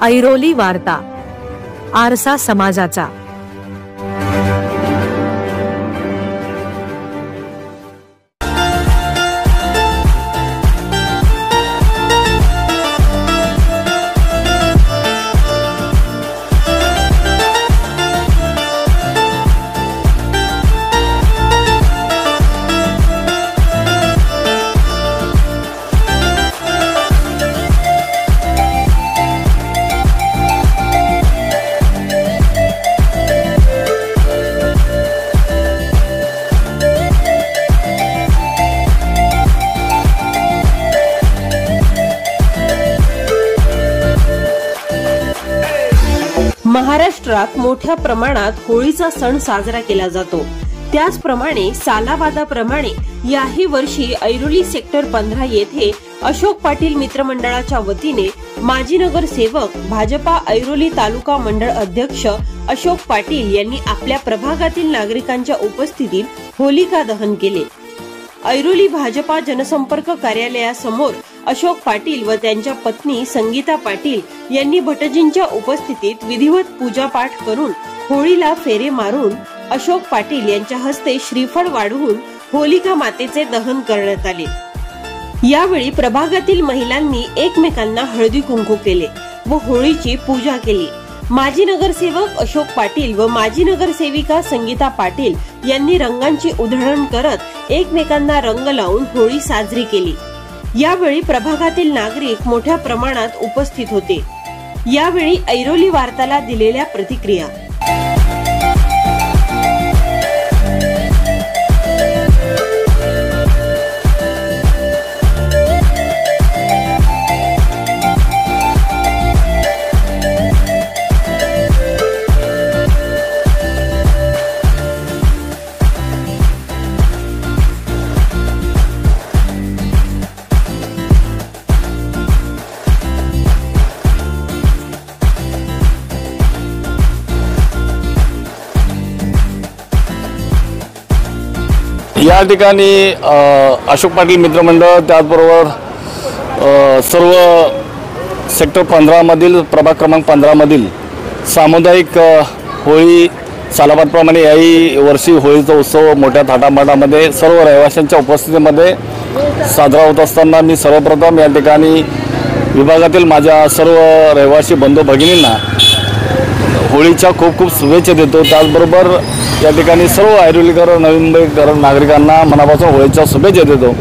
ऐरोली वार्ता, आरसा समाजाचा। महाराष्ट्रात मोठ्या प्रमाणात होळीचा सण साजरा केला जातो। त्याचप्रमाणे सालावादाप्रमाणे याही वर्षी ऐरोली सेक्टर 15 येथे अशोक पाटील मित्रमंडळाच्या वतीने माजी नगरसेवक भाजपा ऐरोली तालुका मंडळ अध्यक्ष अशोक पाटील यांनी आपल्या प्रभागातील नागरिकांच्या उपस्थितीत होलिका दहन केले। ऐरोली भाजपा जनसंपर्क कार्यालयासमोर अशोक पाटील व त्यांच्या पत्नी संगीता पाटील यांनी भटजींच्या उपस्थितीत विधिवत पूजापाठ करून होळीला फेरे मारून अशोक पाटील यांच्या हस्ते श्रीफळ वाढवून होलिका मातेचे दहन करण्यात आले। यावेळी प्रभागातील महिलांनी एकमेकांना हळदी कुंकू केले व होळीची पूजा केली। माजी नगरसेवक अशोक पाटील व माजी नगरसेविका संगीता पाटील यांनी रंगांची उधळण करत एकमेकांना रंग लावून होळी साजरी केली। यावेळी प्रभागातील नागरिक मोठ्या प्रमाणात उपस्थित होते। यावेळी ऐरोली वार्ताला दिलेल्या प्रतिक्रिया। या ठिकाणी अशोक पाटील मित्रमंडळ त्याचबरोबर सर्व सेक्टर 15 मधील प्रभाग क्रमांक 15 मधील सामुदायिक होळी सालाबादप्रमाणे याही वर्षी होळीचा उत्सव मोठ्या थाटामाटामध्ये सर्व रहिवाशांच्या उपस्थितीमध्ये साजरा होत असताना मी सर्वप्रथम या ठिकाणी विभागातील माझ्या सर्व रहिवासी बंधू भगिनींना होळीच्या खूप खूप शुभेच्छा देतो। त्याचबरोबर या ठिकाणी सर्व ऐरोलीकर नवी मुंबईकर नागरिकांना मनापासून होळीच्या शुभेच्छा देतो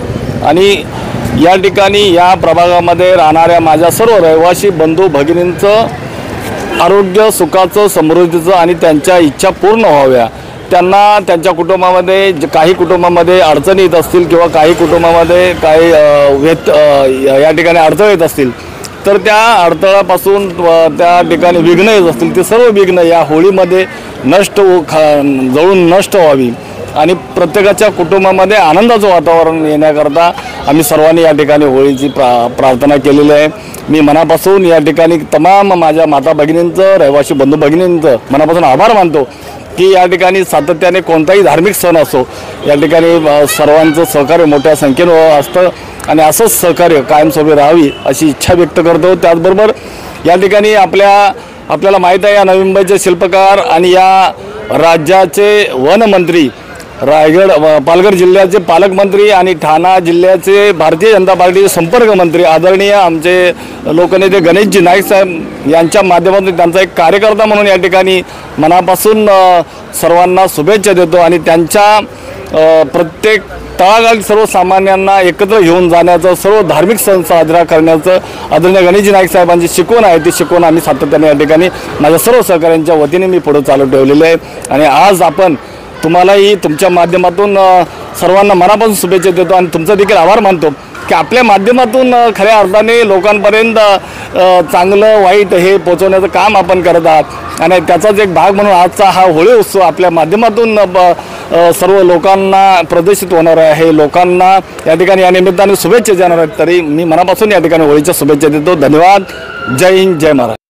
आणि या ठिकाणी या प्रभागामध्ये राहणाऱ्या माझ्या सर्व रहिवासी बंधू भगिनींचं आरोग्य सुखाचं समृद्धीचं आणि त्यांच्या इच्छा पूर्ण व्हाव्या। त्यांना त्यांच्या कुटुंबामध्ये काही कुटुंबामध्ये अडचणी येत असतील किंवा काही कुटुंबामध्ये काही या ठिकाणी अडचणी येत असतील तर त्या अडथळ्यापासून त्या ठिकाणी विघ्न येत असतील ते सर्व विघ्न या होळीमध्ये जळून नष्ट व्हावी आणि प्रत्येकाच्या कुटुंबामध्ये आनंदाचं वातावरण येण्याकरता आम्ही सर्वांनी या ठिकाणी होळीची प्रार्थना केलेली आहे। मी मनापासून या ठिकाणी तमाम माझ्या माता भगिनींचं रहिवासी बंधू भगिनींचं मनापासून आभार मानतो की या ठिकाणी सातत्याने कोणताही धार्मिक सण असो या ठिकाणी सर्वांचं सहकार्य मोठ्या संख्येनं असतं आणि असंच सहकार्य कायमस्वरूपी राहावी अशी इच्छा व्यक्त करतो। त्याचबरोबर या ठिकाणी आपल्याला माहीत आहे या नवी मुंबईचे शिल्पकार आणि या राज्याचे वनमंत्री पालघर जिल्ह्याचे पालकमंत्री आणि ठाणा जिल्ह्याचे भारतीय जनता पार्टीचे संपर्क मंत्री आदरणीय आमचे लोकनेते गणेशजी नाईक साहेब यांच्या माध्यमातून त्यांचा एक कार्यकर्ता म्हणून या ठिकाणी मनापासून सर्वांना शुभेच्छा देतो आणि त्यांच्या प्रत्येक तळागाळी सर्वसामान्यांना एकत्र घेऊन जाण्याचं सर्व धार्मिक सण साजरा करण्याचं आदरणीय गणेशजी नाईक साहेबांची शिकवण आहे ती शिकवण आम्ही सातत्याने या ठिकाणी माझ्या सर्व सहकाऱ्यांच्या वतीने मी पुढे चालू ठेवलेले आहे आणि आज आपण तुम्हालाही तुमच्या माध्यमातून सर्वांना मनापासून शुभेच्छा देतो आणि तुमचा देखील आभार मानतो की आपल्या माध्यमातून खऱ्या अर्थाने लोकांपर्यंत चांगलं वाईट हे पोहोचवण्याचं काम आपण करत आहात आणि त्याचाच एक भाग म्हणून आजचा हा होळी उत्सव आपल्या माध्यमातून सर्व लोकांना प्रदर्शित होणार आहे। लोकांना या ठिकाणी या निमित्ताने शुभेच्छा देणार आहेत तरी मी मनापासून या ठिकाणी होळीच्या शुभेच्छा देतो। धन्यवाद। जय हिंद, जय महाराष्ट्र।